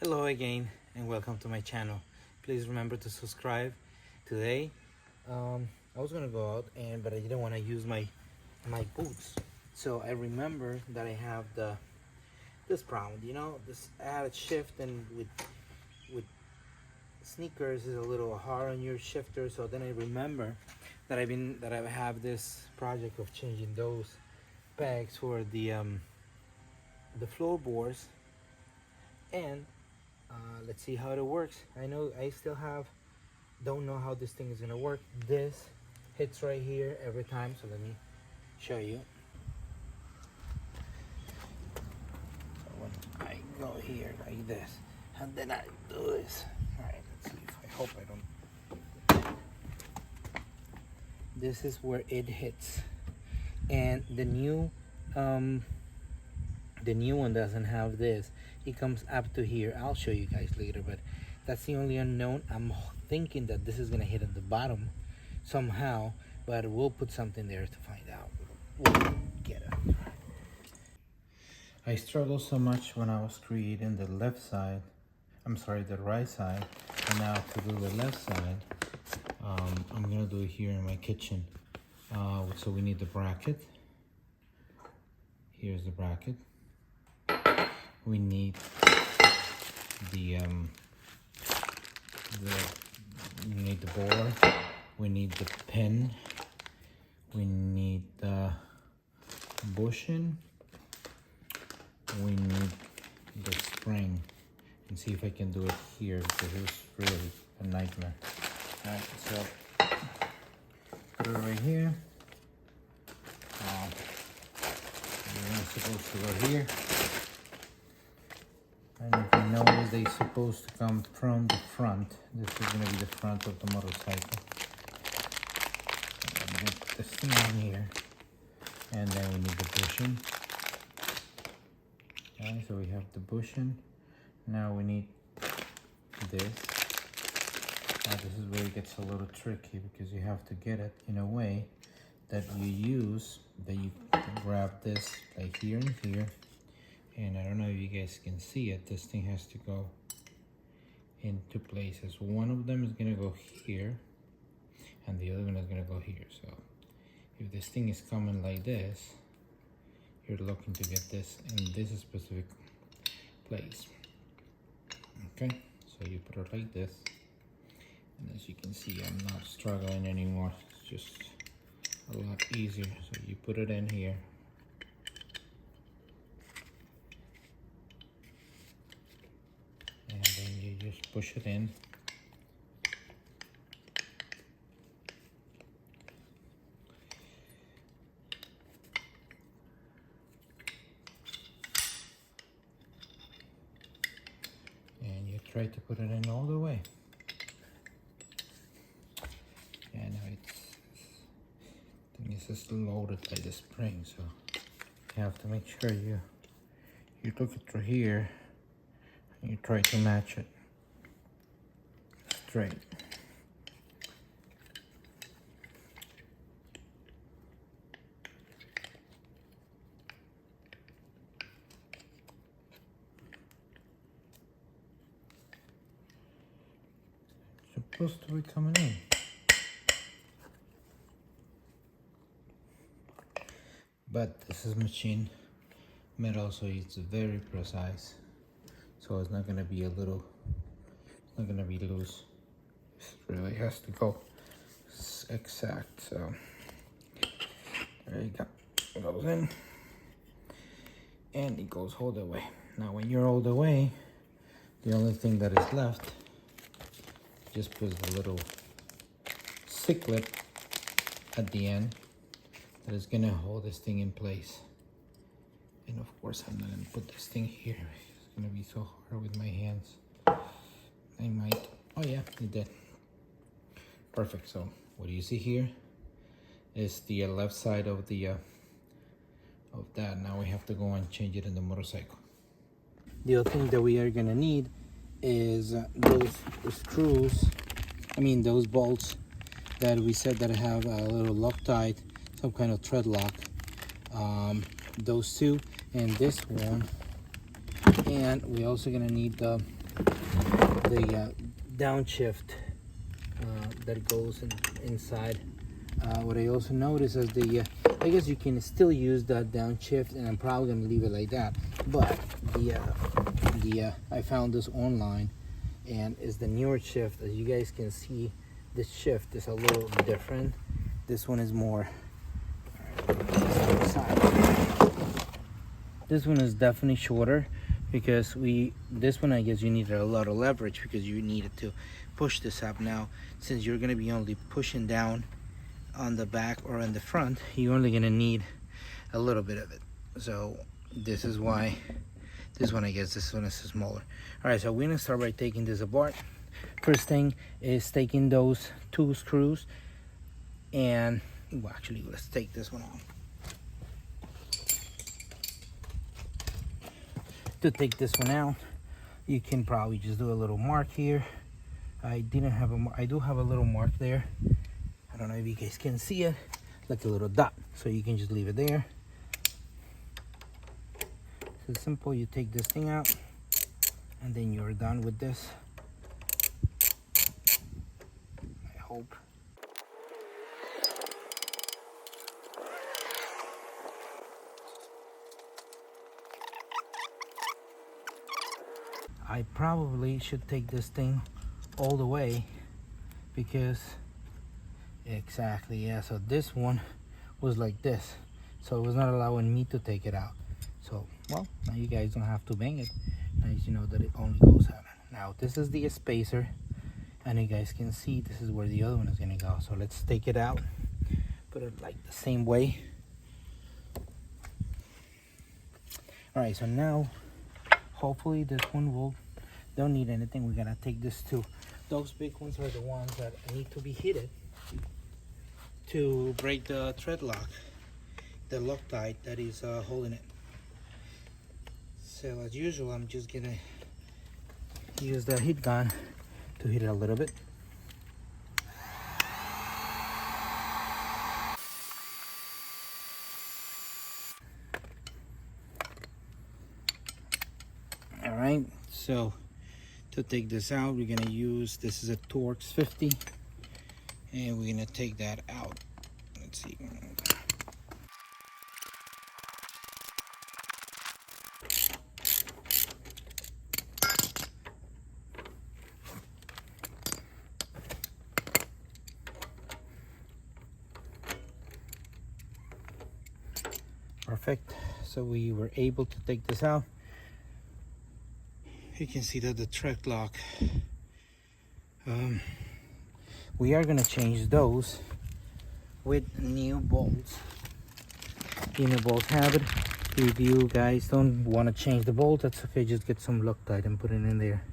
Hello again and welcome to my channel. Please remember to subscribe. Today I was gonna go out but I didn't want to use my boots, so I remember that I have this problem, this added shift, and with sneakers is a little hard on your shifter. So then I remember that I have this project of changing those pegs for the floorboards, and let's see how it works. I know I still don't know how this thing is gonna work. This hits right here every time, so let me show you. So when I go here like this, and then I do this. All right, let's see. I hope I don't. This is where it hits, and the new one doesn't have this. It comes up to here. I'll show you guys later, but that's the only unknown. I'm thinking that this is gonna hit at the bottom somehow, but we'll put something there to find out. We'll get it. I struggled so much when I was creating the left side. I'm sorry, the right side. And now to do the left side, I'm gonna do it here in my kitchen. So we need the bracket. Here's the bracket. We need the board. We need the pin. We need the bushing. We need the spring. And see if I can do it here, because it was really a nightmare. All right, so put it right here. It's supposed to go here. And if you notice, they're supposed to come from the front. This is going to be the front of the motorcycle. And get this thing on here. And then we need the bushing. Okay, so we have the bushing. Now we need this. Now this is where it gets a little tricky, because you have to get it in a way that you grab this like here and here. And I don't know if you guys can see it. This thing has to go in two places. One of them is gonna go here, and the other one is gonna go here. So if this thing is coming like this, you're looking to get this in this specific place. Okay, so you put it like this, and as you can see, I'm not struggling anymore. It's just a lot easier. So you put it in here. And then you just push it in. And you try to put it in all the way. And it's just loaded by the spring, so you have to make sure you look it through here. You try to match it straight. It's supposed to be coming in. But this is machine metal, so it's very precise. So it's not gonna be not gonna be loose. It really has to go exact. So there you go. It goes in, and it goes all the way. Now, when you're all the way, the only thing that is left, just put the little C-clip at the end that is gonna hold this thing in place. And of course, I'm not gonna put this thing here. It's gonna be so hard with my hands. I might. Oh yeah, it did. Perfect. So what do you see here is the left side of the of that. Now we have to go and change it in the motorcycle. The other thing that we are gonna need is those screws. I mean those bolts that we said that have a little Loctite, some kind of thread lock. Those two and this one. And we're also gonna need the downshift that goes inside. What I also noticed is I guess you can still use that downshift, and I'm probably gonna leave it like that. But I found this online, and is the newer shift. As you guys can see, this shift is a little different. This one is more. This one is definitely shorter, because this one, I guess you needed a lot of leverage because you needed to push this up. Now, since you're gonna be only pushing down on the back or on the front, you're only gonna need a little bit of it. So this is why this one, I guess this one is smaller. All right, so we're gonna start by taking this apart. First thing is taking those 2 screws, and well, actually, let's take this one out. To take this one out, you can probably just do a little mark here. I didn't have I do have a little mark there. I don't know if you guys can see it, like a little dot. So you can just leave it there. It's simple. You take this thing out, and then you're done with this. I hope. I probably should take this thing all the way, because exactly, yeah, so this one was like this, so it was not allowing me to take it out. So, well, now you guys don't have to bang it. Now you know that it only goes out. Now this is the spacer, and you guys can see this is where the other one is gonna go. So let's take it out, put it like the same way. All right, so now hopefully this one don't need anything. We're gonna take this too. Those big ones are the ones that need to be heated to break the thread lock, the Loctite that is holding it. So as usual, I'm just gonna use the heat gun to heat it a little bit. All right, so to take this out, we're gonna use, this is a Torx 50, and we're gonna take that out. Let's see. Perfect. So we were able to take this out. You can see that the thread lock, we are gonna change those with new bolts. The new bolts have it. If you guys don't want to change the bolt, that's okay. Just get some Loctite and put it in there.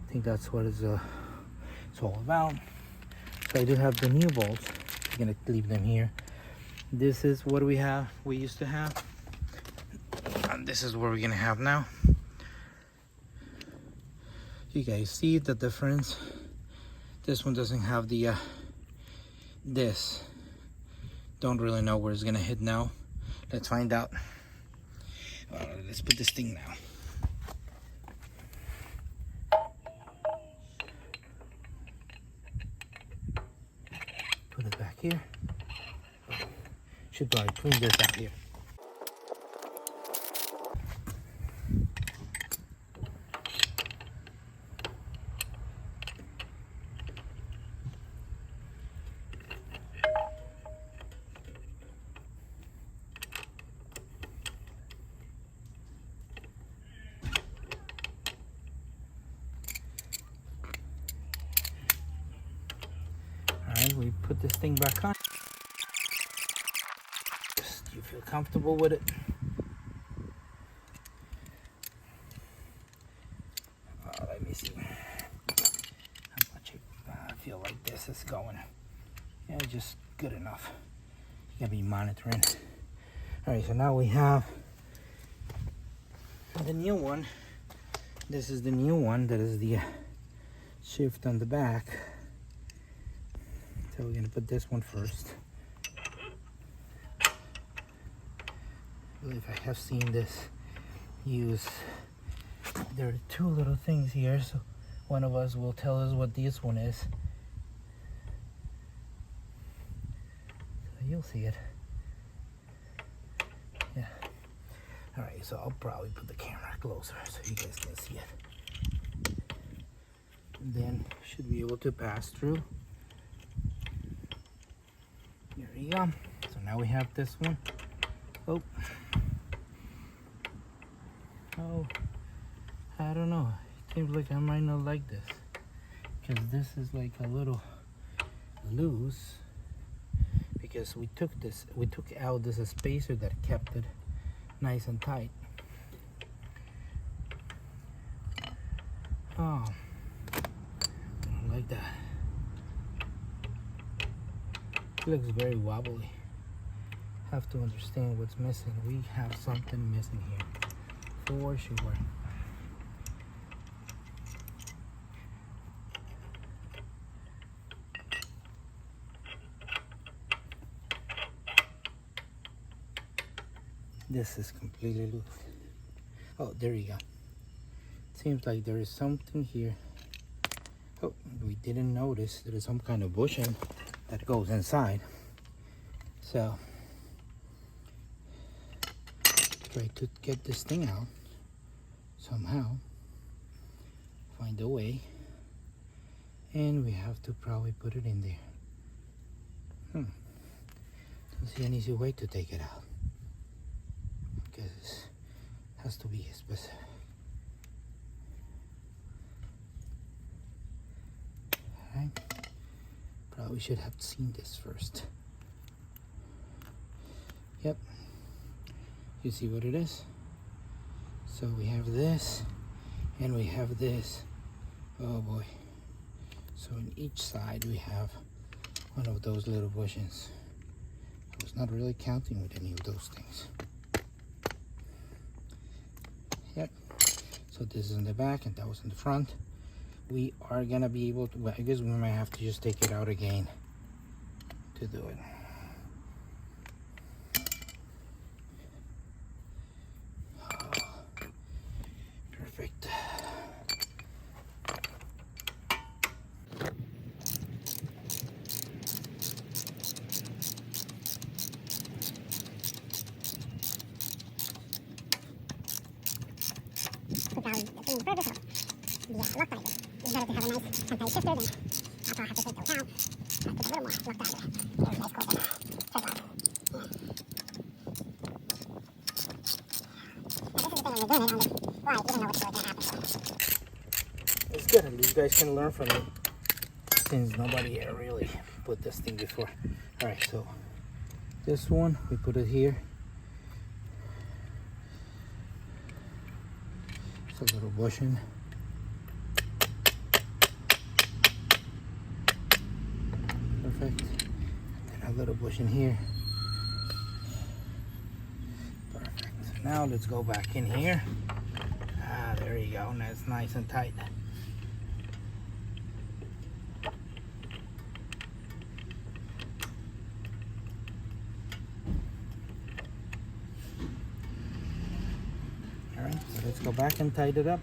I think that's what it's all about. So I do have the new bolts. I'm gonna leave them here. This is what we used to have, and this is what we're gonna have now. You guys see the difference? This one doesn't have the this. Don't really know where it's gonna hit now. Let's find out. Let's put this thing now. Put it back here. Should probably clean this out here. We put this thing back on. Just you feel comfortable with it. Let me see how much I feel like this is going. Yeah, just good enough. You gotta be monitoring. All right, so now we have the new one. This is the new one. That is the shift on the back. So we're gonna put this one first. I believe I have seen this used there are two little things here, so one of us will tell us what this one is. So you'll see it. Yeah. Alright, so I'll probably put the camera closer so you guys can see it. And then should be able to pass through. There you go. So now we have this one. Oh. Oh. I don't know. It seems like I might not like this. Because this is like a little loose. Because we took out this spacer that kept it nice and tight. Oh. I don't like that. It looks very wobbly. Have to understand what's missing. We have something missing here for sure. This is completely loose. Oh, there you go. Seems like there is something here. Oh, we didn't notice there is some kind of bushing that goes inside. So try to get this thing out somehow. Find a way. And we have to probably put it in there. Don't see an easy way to take it out. Because it has to be specific. Alright. Probably should have seen this first. Yep. You see what it is? So we have this and we have this. Oh boy. So on each side we have one of those little bushings. I was not really counting with any of those things. Yep. So this is in the back and that was in the front. We are gonna be able to, well, I guess we might have to just take it out again to do it. Oh, perfect. It's good, and these guys can learn from it since nobody ever really put this thing before. Alright, so this one, we put it here. It's a little bushing. Perfect. And a little bushing here. Perfect. Now let's go back in here. Ah, there you go. Now it's nice and tight. Alright, so let's go back and tighten it up.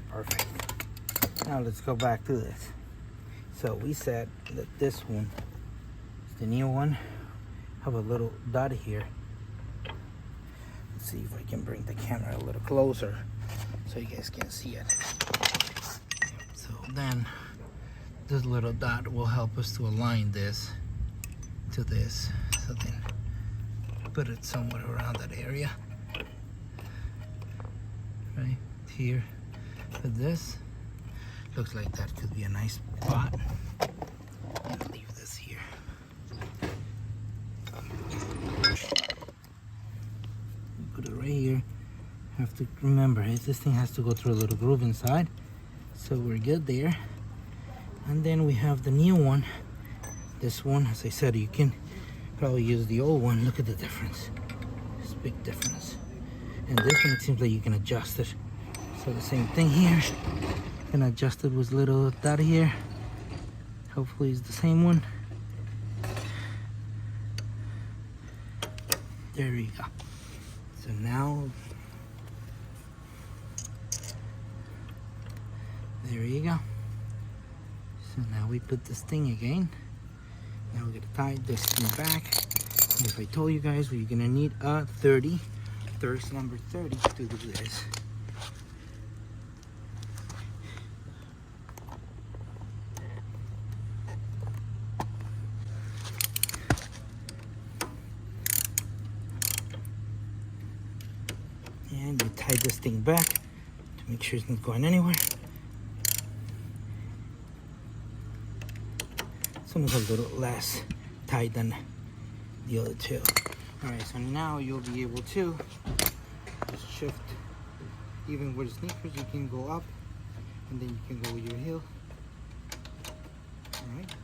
Perfect. Now let's go back to this. So we said that this one is the new one. Have a little dot here. Let's see if I can bring the camera a little closer so you guys can see it. So then this little dot will help us to align this to this. So then put it somewhere around that area. Right here. With this, looks like that could be a nice spot. And leave this here. Put it right here. Have to remember, this thing has to go through a little groove inside, so we're good there. And then we have the new one. This one, as I said, you can Probably use the old one. Look at the difference. It's a big difference. And this one, it seems like you can adjust it. So the same thing here. You can adjust it with little dot here. Hopefully it's the same one. There we go. So now, there you go. So now we put this thing again. Now we're gonna tie this thing back. And if I told you guys, we're gonna need a 30, thirst number 30 to do this. And you tie this thing back to make sure it's not going anywhere. This one is a little less tight than the other two. Alright, so now you'll be able to just shift. Even with sneakers, you can go up and then you can go with your heel. Alright,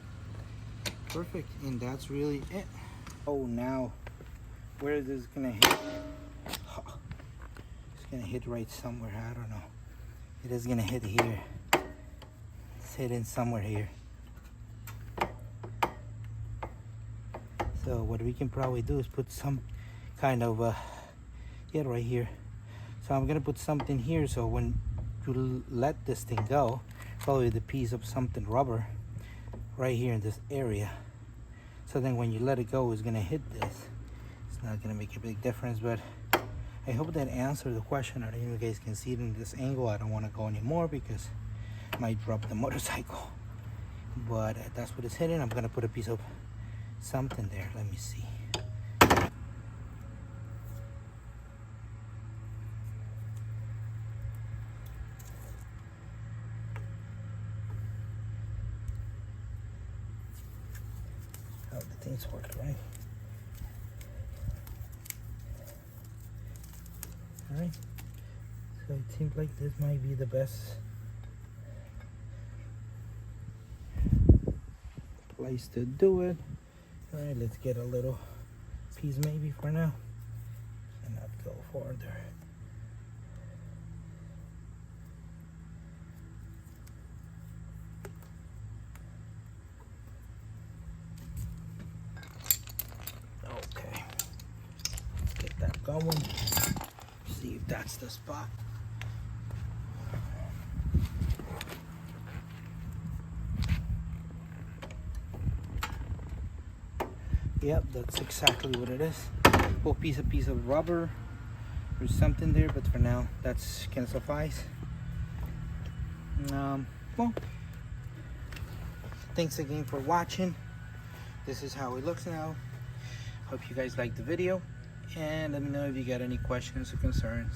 perfect. And that's really it. Oh, now where is this gonna hit? Oh, it's gonna hit right somewhere. I don't know. It is gonna hit here. It's hitting somewhere here. So what we can probably do is put some kind of yeah, right here. So I'm gonna put something here, so when you let this thing go, probably the piece of something rubber right here in this area. So then when you let it go, it's gonna hit this. It's not gonna make a big difference, but I hope that answered the question. I don't know if you guys can see it in this angle. I don't want to go anymore because I might drop the motorcycle. But that's what it's hitting. I'm gonna put a piece of something there. Let me see. How the things work, right? Alright. So it seems like this might be the best place to do it. Alright, let's get a little piece maybe for now and not go farther. Okay, let's get that going. See if that's the spot. Yep, that's exactly what it is. We'll piece a piece of rubber or something there, but for now that's can suffice. Well, thanks again for watching. This is how it looks now. Hope you guys liked the video, and let me know if you got any questions or concerns.